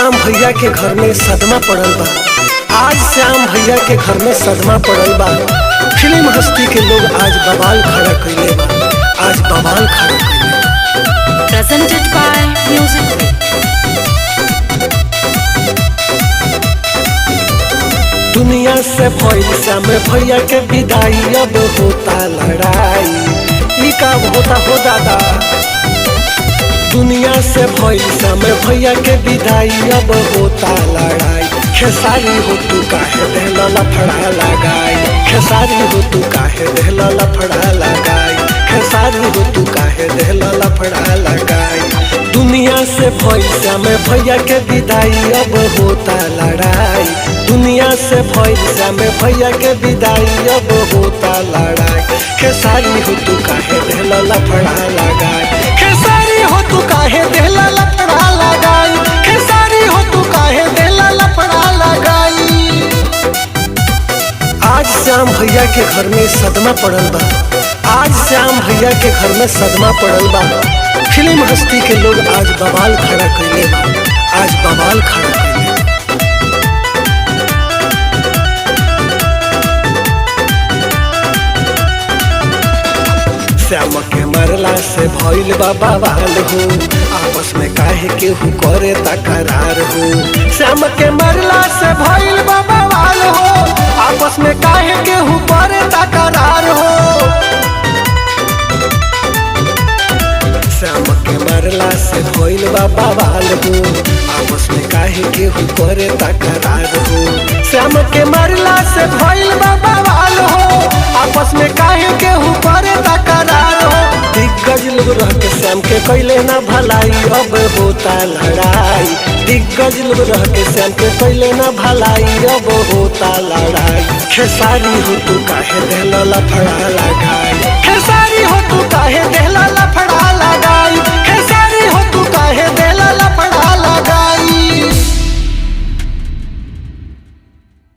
श्याम भैया के घर में सदमा पड़ल बा। आज श्याम भैया के घर में सदमा पड़ल बा। फिल्म हस्ती के लोग आज बवाल खड़ा कइले बा। आज बवाल खड़ा कइले बा। Presented by Music. दुनिया से भइल श्याम भैया के विदाई, अब होता लड़ाई। ई का होता हो दादा। दुनिया से भइल श्याम भैया के विदाई, अब होता लड़ाई। खेसारी हो तू काहे देहला लफड़ा लगाई, खेसारी हो तू काहे देहला लफड़ा लगाई, खेसारी हो तू काहे देहला लफड़ा लगाई। दुनिया से भइल श्याम भैया के विदाई, अब होता लड़ाई। दुनिया से भइल श्याम भैया के विदाई, अब होता लड़ाई। खेसारी हो तू काहे देहला लफड़ा लगाई, खेसारी हो तू काहे देहला लफड़ा लगाई, खेसारी हो तू काहे देहला लफड़ा लगाई। आज श्याम भैया के घर में सदमा पड़ल बा। आज श्याम भैया के घर में सदमा पड़ल बा। फिल्म हस्ती के लोग आज बवाल खड़ा कइले बा। आज बवाल खड़ा कइले बा। श्याम के मरला से भइल बा बवाल हो, आपस में काहे केहू करे तकरार हो। श्याम के मरला से भइल बा बवाल हो, आपस में काहे केहू करे तकरार हो। श्याम के मरला से भइल बा बवाल हो, आपस में काहे केहू करे तकरार हो। श्याम के मरला से भइल बा बवाल हो, आपस में काहे केहू करे तकरार हो। दिग्गज लोग रह के श्याम के कैले ना भलाई, अब होता लड़ाई। दिग्गज लोग रह के श्याम के कैले ना भलाई, अब होता लड़ाई। खेसारी हो तू काहे देहला लफड़ा लगाई,